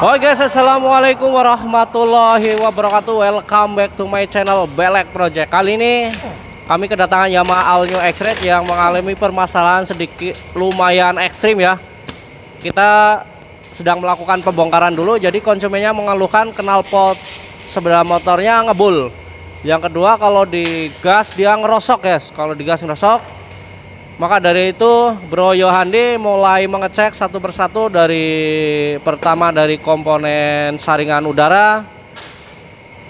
Oke guys, assalamualaikum warahmatullahi wabarakatuh. Welcome back to my channel Belek Project. Kali ini kami kedatangan Yamaha All New X-Red yang mengalami permasalahan sedikit lumayan ekstrim ya. Kita sedang melakukan pembongkaran dulu. Jadi konsumennya mengeluhkan knalpot sebelah motornya ngebul. Yang kedua, kalau digas dia ngerosok guys. Kalau digas ngerosok. Maka dari itu Bro Yohandi mulai mengecek satu persatu, pertama dari komponen saringan udara,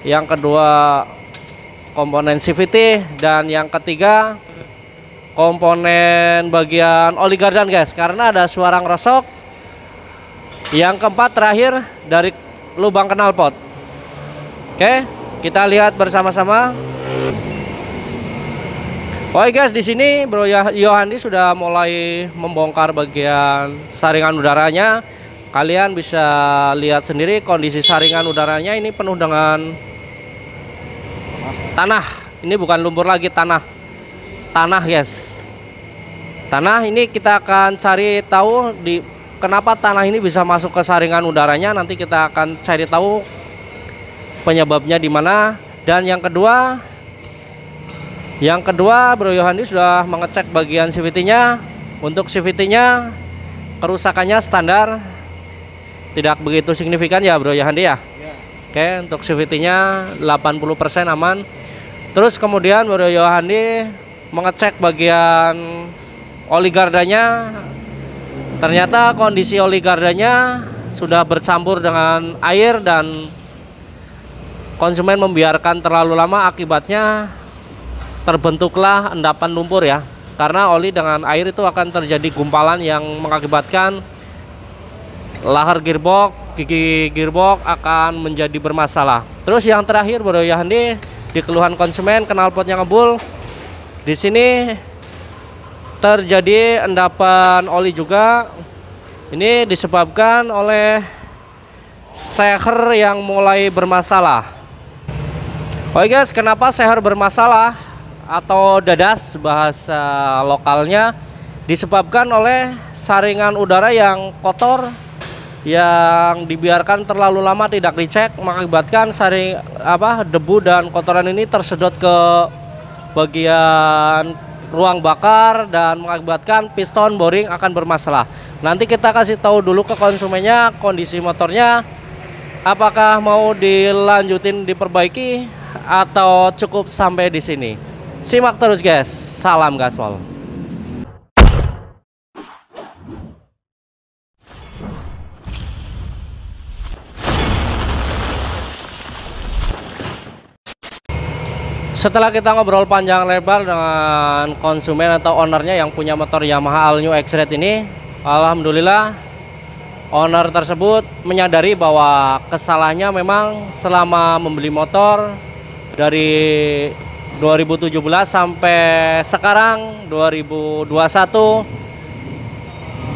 yang kedua komponen CVT, dan yang ketiga komponen bagian oli gardan guys, karena ada suara ngerosok. Yang keempat terakhir dari lubang knalpot. Oke, kita lihat bersama-sama. Oke guys, di sini Bro Yohandi sudah mulai membongkar bagian saringan udaranya. Kalian bisa lihat sendiri kondisi saringan udaranya ini penuh dengan tanah. Ini bukan lumpur lagi, tanah guys. Tanah ini kita akan cari tahu kenapa tanah ini bisa masuk ke saringan udaranya. Nanti kita akan cari tahu penyebabnya di mana. Dan yang kedua Bro Yohandi sudah mengecek bagian CVT-nya. Untuk CVT-nya kerusakannya standar, tidak begitu signifikan ya Bro Yohandi ya. Oke, untuk CVT-nya 80% aman. Terus kemudian Bro Yohandi mengecek bagian oli gardanya. Ternyata kondisi oli gardanya sudah bercampur dengan air dan konsumen membiarkan terlalu lama, akibatnya terbentuklah endapan lumpur ya. Karena oli dengan air itu akan terjadi gumpalan yang mengakibatkan lahar gearbox, gigi gearbox akan menjadi bermasalah. Terus yang terakhir Bro Yohandi, di keluhan konsumen knalpotnya ngebul. Di sini terjadi endapan oli juga. Ini disebabkan oleh seher yang mulai bermasalah. Oke guys, kenapa seher bermasalah atau dadas bahasa lokalnya? Disebabkan oleh saringan udara yang kotor, yang dibiarkan terlalu lama tidak dicek, mengakibatkan debu dan kotoran ini tersedot ke bagian ruang bakar dan mengakibatkan piston boring akan bermasalah. Nanti kita kasih tahu dulu ke konsumennya kondisi motornya, apakah mau dilanjutin diperbaiki atau cukup sampai di sini. Simak terus guys, salam gaspol. Setelah kita ngobrol panjang lebar dengan konsumen atau ownernya yang punya motor Yamaha All New X-Red ini, alhamdulillah owner tersebut menyadari bahwa kesalahannya memang selama membeli motor dari 2017 sampai sekarang 2021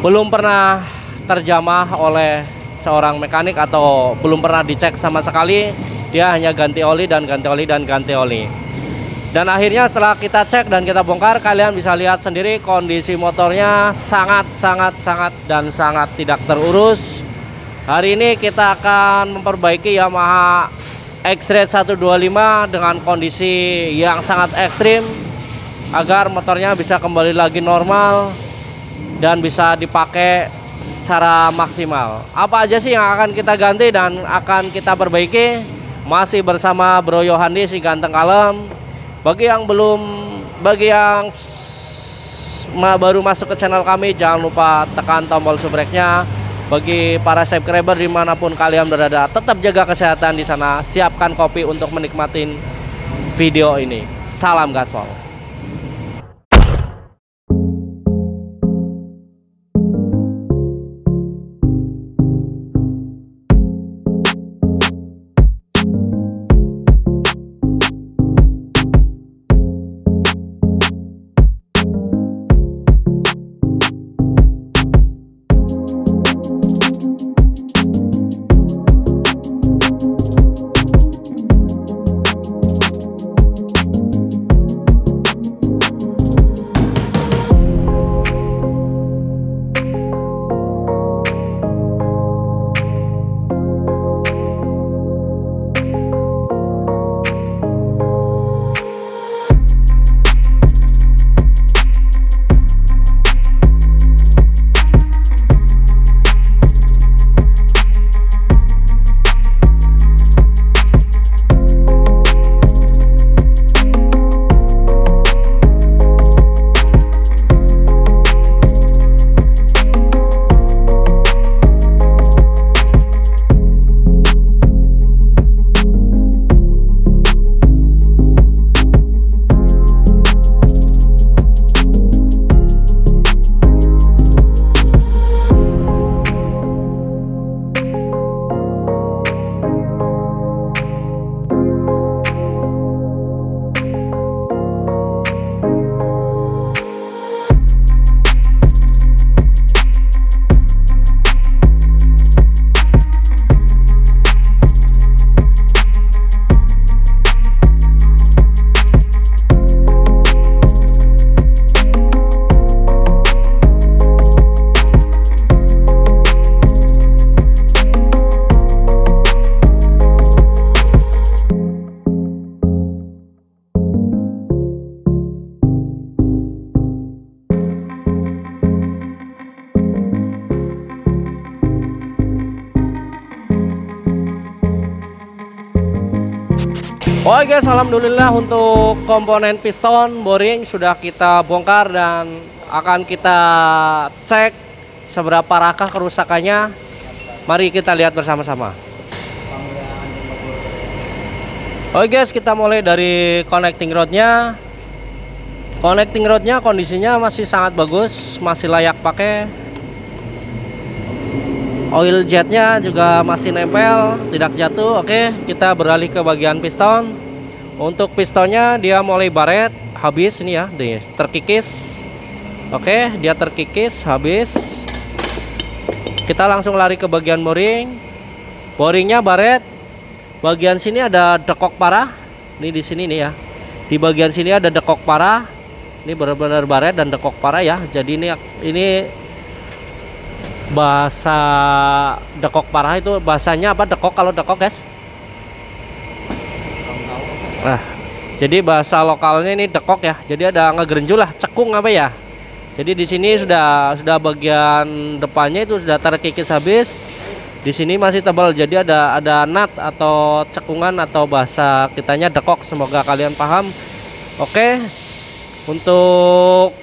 belum pernah terjamah oleh seorang mekanik atau belum pernah dicek sama sekali. Dia hanya ganti oli dan ganti oli dan ganti oli. Dan akhirnya setelah kita cek dan kita bongkar, kalian bisa lihat sendiri kondisi motornya sangat tidak terurus. Hari ini kita akan memperbaiki Yamaha X-Red 125 dengan kondisi yang sangat ekstrim agar motornya bisa kembali lagi normal dan bisa dipakai secara maksimal. Apa aja sih yang akan kita ganti dan akan kita perbaiki? Masih bersama Bro Yohandi si ganteng kalem. Bagi yang baru masuk ke channel kami, jangan lupa tekan tombol subscribe-nya. Bagi para subscriber dimanapun kalian berada, tetap jaga kesehatan di sana. Siapkan kopi untuk menikmati video ini. Salam gaspol. Oke guys, alhamdulillah untuk komponen piston boring sudah kita bongkar dan akan kita cek seberapa rakah kerusakannya. Mari kita lihat bersama-sama. Oke guys, kita mulai dari connecting rodnya. Connecting rodnya kondisinya masih sangat bagus, masih layak pakai. Oil jetnya juga masih nempel, tidak jatuh. Oke, kita beralih ke bagian piston. Untuk pistonnya dia mulai baret, habis ini ya, terkikis. Oke, dia terkikis, habis. Kita langsung lari ke bagian boring. Boringnya baret. Bagian sini ada dekok parah. Ini di sini nih ya. Di bagian sini ada dekok parah. Ini benar-benar baret dan dekok parah ya. Jadi ini bahasa dekok parah itu bahasanya apa? Dekok, kalau dekok guys. Nah, jadi bahasa lokalnya ini dekok ya. Jadi ada ngegerenjul lah, cekung apa ya. Jadi di sini sudah bagian depannya itu sudah terkikis habis. Di sini masih tebal. Jadi ada nut atau cekungan atau bahasa kitanya dekok. Semoga kalian paham. Oke. Untuk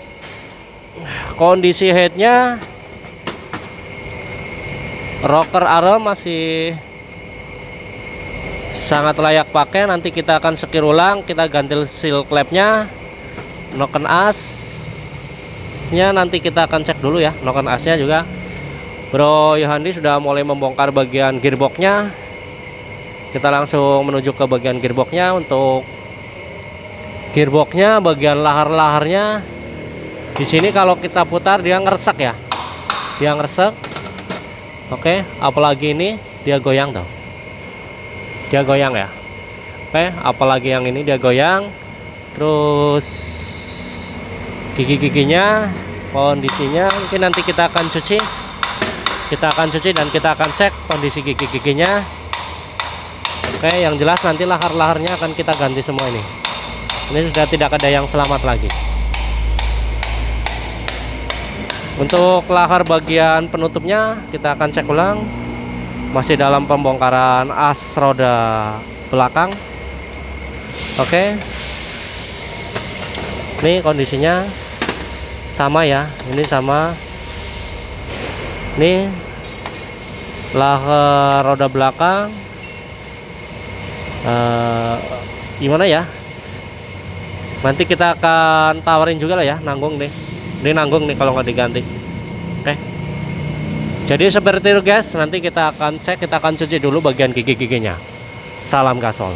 kondisi headnya, rocker arm masih sangat layak pakai. Nanti kita akan sekir ulang, kita ganti seal clamp-nya. Noken asnya nanti kita akan cek dulu ya. Noken asnya juga Bro Yohandi sudah mulai membongkar bagian gearboxnya. Kita langsung menuju ke bagian gearboxnya. Untuk gearboxnya bagian lahar-laharnya di sini kalau kita putar dia ngeresek ya. Dia ngeresek. Oke, apalagi ini dia goyang tuh. Dia goyang ya. Oke, apalagi yang ini dia goyang. Terus gigi-giginya, kondisinya mungkin nanti kita akan cuci. Kita akan cuci dan kita akan cek kondisi gigi-giginya. Oke, yang jelas nanti lahar-laharnya akan kita ganti semua ini. Ini sudah tidak ada yang selamat lagi. Untuk lahar bagian penutupnya kita akan cek ulang. Masih dalam pembongkaran as roda belakang. Oke. Ini kondisinya sama ya. Ini sama. Ini lahar roda belakang. Gimana ya? Nanti kita akan tawarin juga lah ya, nanggung nih. Ini nanggung nih kalau nggak diganti. Oke. Jadi seperti itu guys. Nanti kita akan cek, kita akan cuci dulu bagian gigi-giginya. Salam gasol.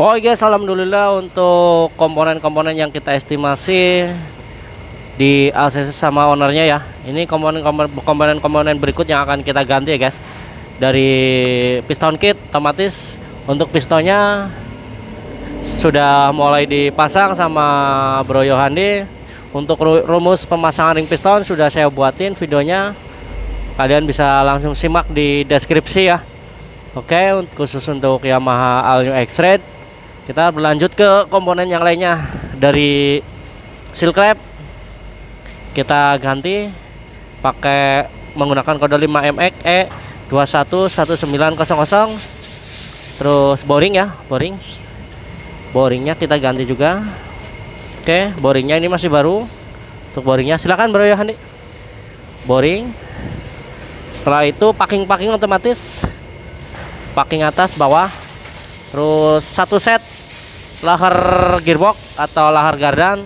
Oh guys, alhamdulillah untuk komponen-komponen yang kita estimasi di ACC sama ownernya ya. Ini komponen-komponen berikut yang akan kita ganti ya guys. Dari piston kit otomatis untuk pistonnya sudah mulai dipasang sama Bro Yohandi. Untuk rumus pemasangan ring piston sudah saya buatin videonya. Kalian bisa langsung simak di deskripsi ya. Oke, khusus untuk Yamaha All New X-Red. Kita berlanjut ke komponen yang lainnya. Dari seal clamp kita ganti pakai menggunakan kode 5MXE 211900. Terus boring ya, boringnya kita ganti juga. Oke, boringnya ini masih baru. Untuk boringnya silakan Bro Yohandi. Boring. Setelah itu packing otomatis. Packing atas bawah. Terus satu set lahar gearbox atau lahar gardan.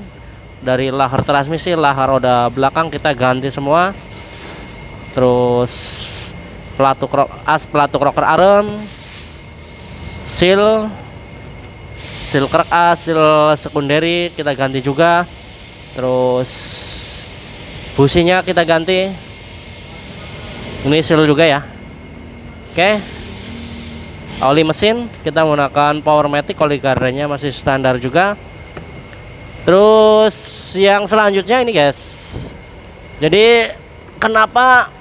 Dari lahar transmisi, lahar roda belakang kita ganti semua. Terus pelatuk rocker arm, seal krek as, seal secondary kita ganti juga. Terus businya kita ganti. Ini seal juga ya. Oke. Oli mesin kita menggunakan Powermatic, oli gardannya masih standar juga. Terus yang selanjutnya ini guys. Jadi kenapa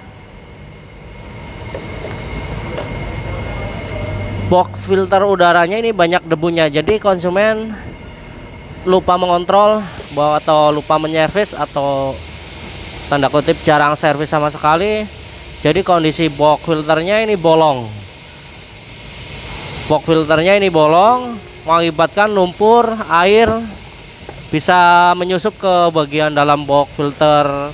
box filter udaranya ini banyak debunya? Jadi konsumen lupa mengontrol bahwa atau lupa menyervis atau tanda kutip jarang servis sama sekali. Jadi kondisi box filternya ini bolong. Box filternya ini bolong, mengakibatkan lumpur air bisa menyusup ke bagian dalam box filter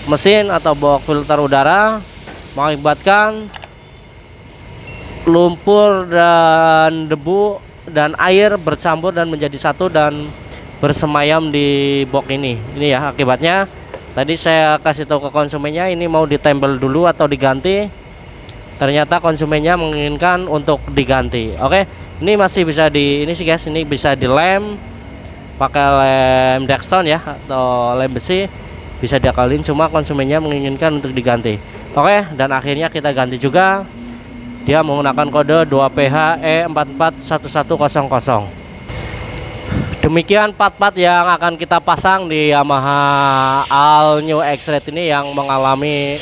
mesin atau box filter udara, mengakibatkan lumpur dan debu dan air bercampur dan menjadi satu dan bersemayam di box ini. Ini ya akibatnya. Tadi saya kasih tahu ke konsumennya ini mau ditempel dulu atau diganti. Ternyata konsumennya menginginkan untuk diganti. Oke, ini masih bisa ini sih guys, ini bisa dilem pakai lem Dextone ya atau lem besi, bisa diakalin, cuma konsumennya menginginkan untuk diganti. Oke, dan akhirnya kita ganti juga. Dia menggunakan kode 2PHE441100. Demikian part-part yang akan kita pasang di Yamaha All New X-Red ini yang mengalami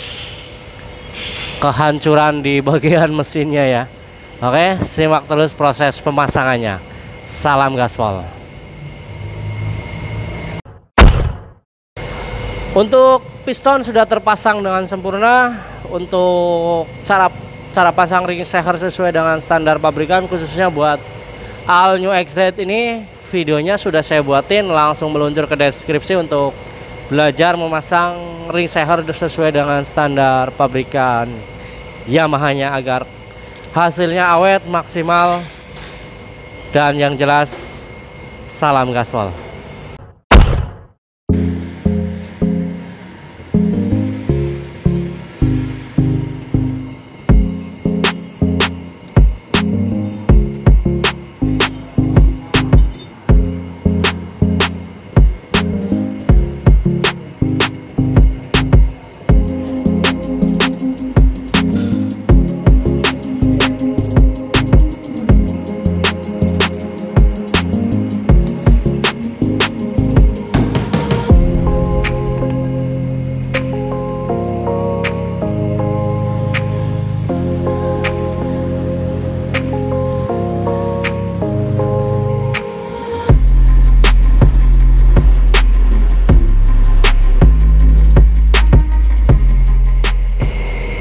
kehancuran di bagian mesinnya ya. Oke, simak terus proses pemasangannya. Salam gaspol. Untuk piston sudah terpasang dengan sempurna. Untuk cara pasang ring shaker sesuai dengan standar pabrikan, khususnya buat All New X-Red ini, videonya sudah saya buatin, langsung meluncur ke deskripsi untuk belajar memasang ring shaker sesuai dengan standar pabrikan Yamaha-nya agar hasilnya awet, maksimal, dan yang jelas salam gaspol.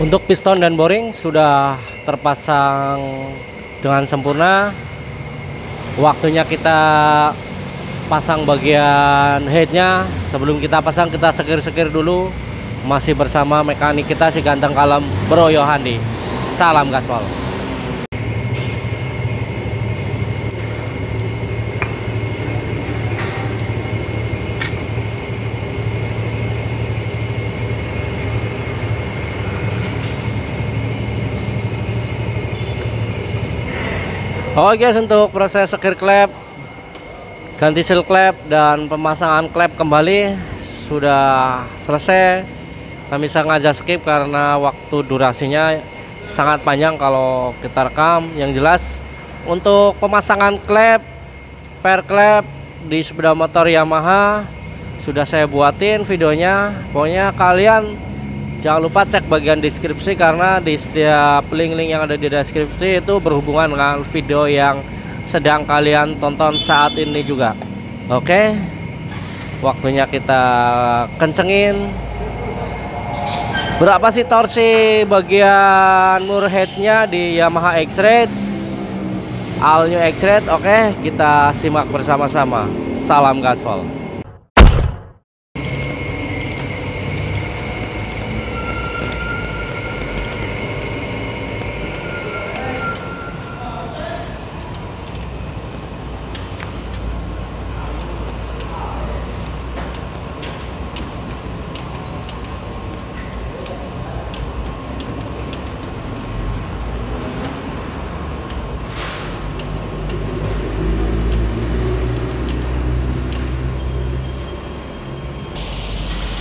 Untuk piston dan boring sudah terpasang dengan sempurna. Waktunya kita pasang bagian headnya. Sebelum kita pasang, kita sekir-sekir dulu. Masih bersama mekanik kita si ganteng kalem Bro Yohandi. Salam gaspol. Oke guys, untuk proses sekir klep, ganti seal klep, dan pemasangan klep kembali sudah selesai. Kami sengaja skip karena waktu durasinya sangat panjang kalau kita rekam. Yang jelas untuk pemasangan klep, per klep di sepeda motor Yamaha sudah saya buatin videonya. Pokoknya kalian jangan lupa cek bagian deskripsi, karena di setiap link-link yang ada di deskripsi itu berhubungan dengan video yang sedang kalian tonton saat ini juga. Oke, waktunya kita kencengin. Berapa sih torsi bagian mur headnya di Yamaha X-Red, All New X-Red? Oke, kita simak bersama-sama. Salam gaspol.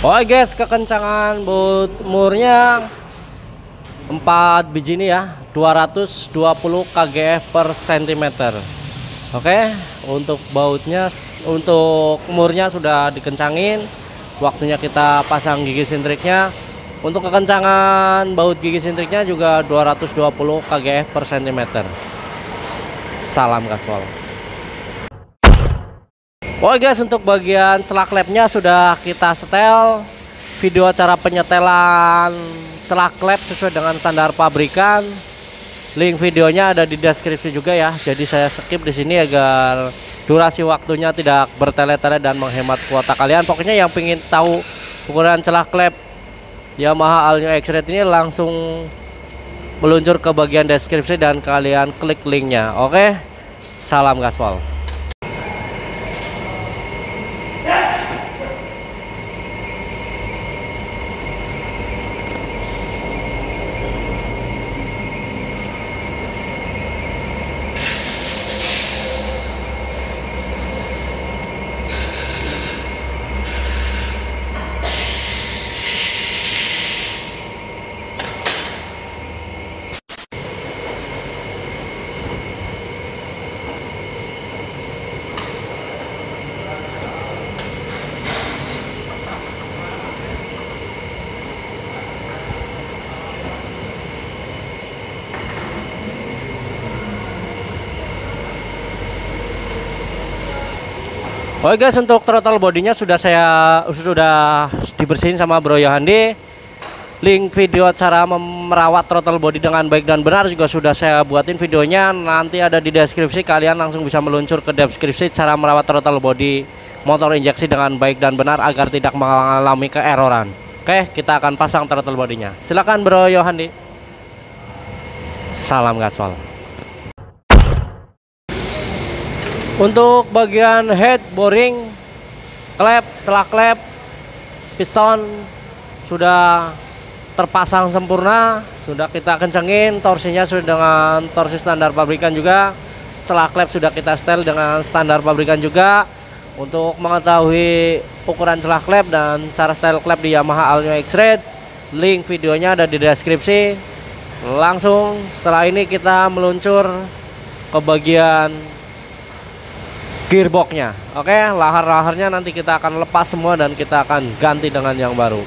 Oke guys, kekencangan bout murnya 4 biji ini ya, 220 kgf per cm. Oke, untuk bautnya, untuk murnya sudah dikencangin. Waktunya kita pasang gigi sintriknya. Untuk kekencangan baut gigi sintriknya juga 220 kgf per cm. Salam gaspol. Oke guys, untuk bagian celak klepnya sudah kita setel. Video cara penyetelan celak klep sesuai dengan standar pabrikan Link videonya ada di deskripsi juga ya. Jadi saya skip di sini agar durasi waktunya tidak bertele-tele dan menghemat kuota kalian. Pokoknya yang pengen tahu ukuran celah klep Yamaha All New X-Red ini langsung meluncur ke bagian deskripsi dan kalian klik linknya. Oke, salam gaspol. Oke guys, untuk throttle bodinya sudah dibersihin sama Bro Yohandi. Link video cara merawat throttle body dengan baik dan benar juga sudah saya buatin videonya, nanti ada di deskripsi. Kalian langsung bisa meluncur ke deskripsi cara merawat throttle body motor injeksi dengan baik dan benar agar tidak mengalami keeroran. Oke, kita akan pasang throttle bodinya. Silakan Bro Yohandi. Salam gaspol. Untuk bagian head, boring, klep, celah klep, piston sudah terpasang sempurna, sudah kita kencengin, torsinya sudah dengan torsi standar pabrikan juga, celah klep sudah kita setel dengan standar pabrikan juga. Untuk mengetahui ukuran celah klep dan cara setel klep di Yamaha All New X-Red, link videonya ada di deskripsi. Langsung setelah ini kita meluncur ke bagian gearboxnya. Oke, lahar-laharnya nanti kita akan lepas semua dan kita akan ganti dengan yang baru.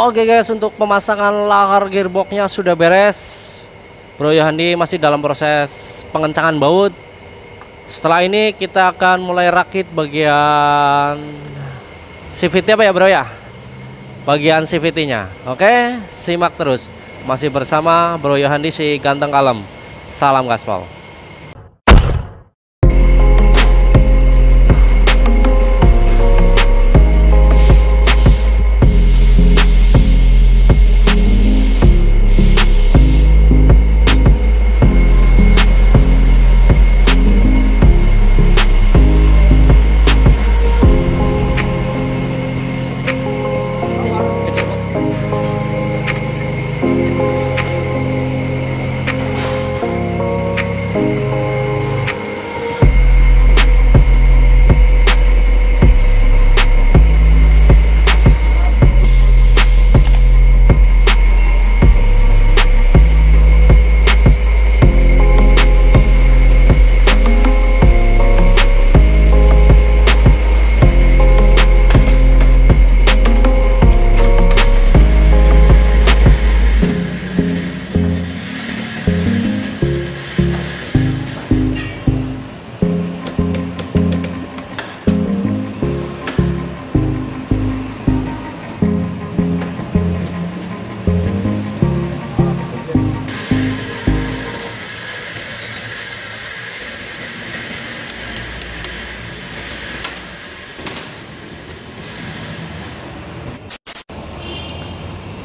Oke guys, untuk pemasangan lahar gearboxnya sudah beres. Bro Yohandi masih dalam proses pengencangan baut. Setelah ini kita akan mulai rakit bagian CVT apa ya bro ya? Bagian CVT-nya. Oke, simak terus. Masih bersama Bro Yohandi si ganteng kalem. Salam gaspol.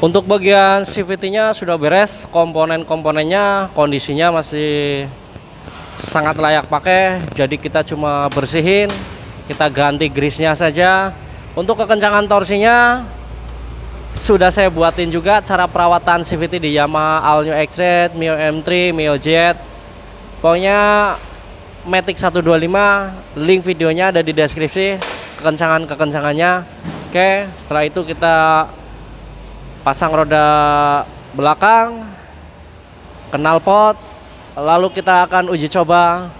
Untuk bagian CVT-nya sudah beres, komponen-komponennya kondisinya masih sangat layak pakai. Jadi kita cuma bersihin, kita ganti grease-nya saja. Untuk kekencangan torsinya sudah saya buatin juga cara perawatan CVT di Yamaha All New X-Red, Mio M3, Mio Jet. Pokoknya Matic 125, link videonya ada di deskripsi, kekencangannya. Oke, setelah itu kita pasang roda belakang, knalpot, lalu kita akan uji coba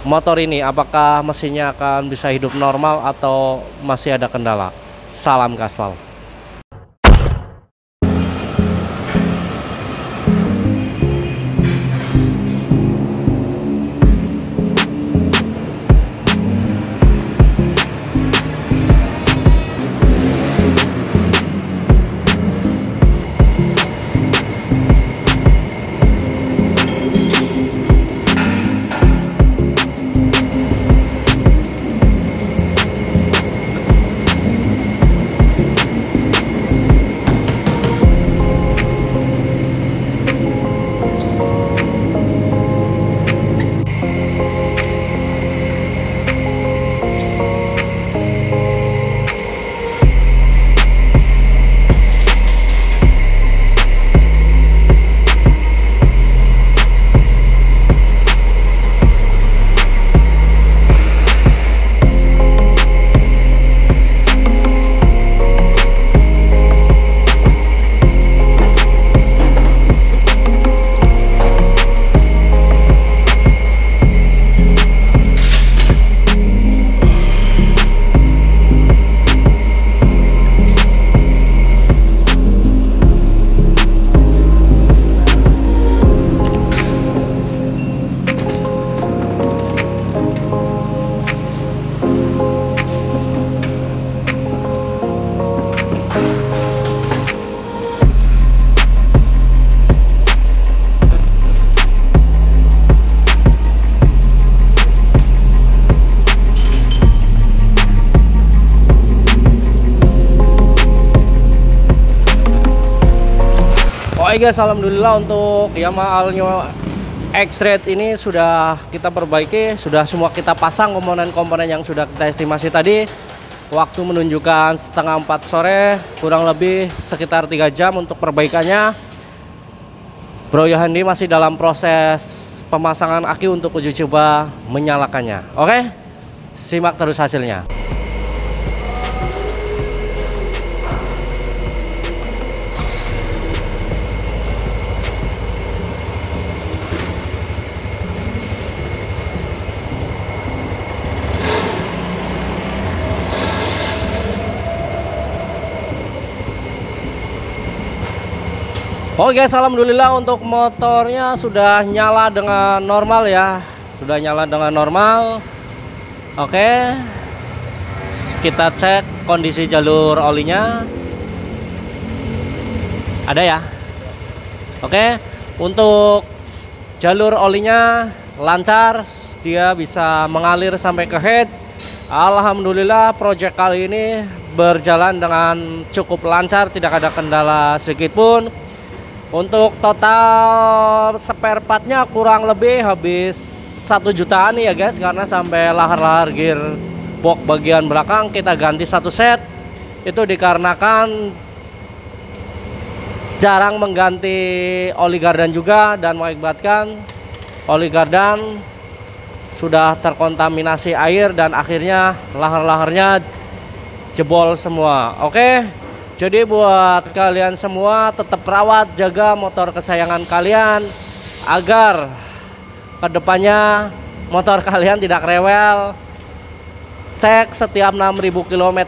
motor ini apakah mesinnya akan bisa hidup normal atau masih ada kendala. Salam gaspol. Oke guys, alhamdulillah untuk Yamaha All New X-Red ini sudah kita perbaiki, sudah semua kita pasang komponen-komponen yang sudah kita estimasi tadi. Waktu menunjukkan setengah 4 sore, kurang lebih sekitar 3 jam untuk perbaikannya. Bro Yohandi masih dalam proses pemasangan aki untuk uji coba menyalakannya. Oke, simak terus hasilnya. Oke guys, alhamdulillah untuk motornya sudah nyala dengan normal ya. Sudah nyala dengan normal. Oke, kita cek kondisi jalur olinya. Ada ya. Oke, untuk jalur olinya lancar, dia bisa mengalir sampai ke head. Alhamdulillah project kali ini berjalan dengan cukup lancar, tidak ada kendala sedikit pun. Untuk total spare partnya kurang lebih habis 1 jutaan nih ya guys, karena sampai lahar-lahar gearbox bagian belakang kita ganti 1 set. Itu dikarenakan jarang mengganti oli gardan juga, dan mengakibatkan oli gardan sudah terkontaminasi air dan akhirnya lahar-laharnya jebol semua. Oke, jadi buat kalian semua tetap rawat, jaga motor kesayangan kalian agar kedepannya motor kalian tidak rewel. Cek setiap 6.000 km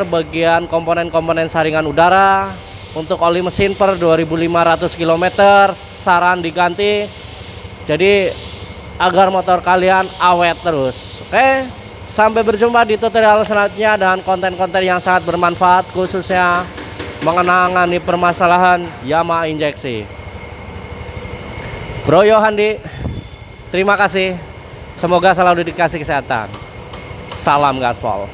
bagian komponen-komponen saringan udara. Untuk oli mesin per 2.500 km saran diganti, jadi agar motor kalian awet terus. Oke, sampai berjumpa di tutorial selanjutnya dan konten-konten yang sangat bermanfaat, khususnya mengenangani permasalahan Yamaha injeksi. Bro Yohandi, terima kasih. Semoga selalu dikasih kesehatan. Salam gaspol.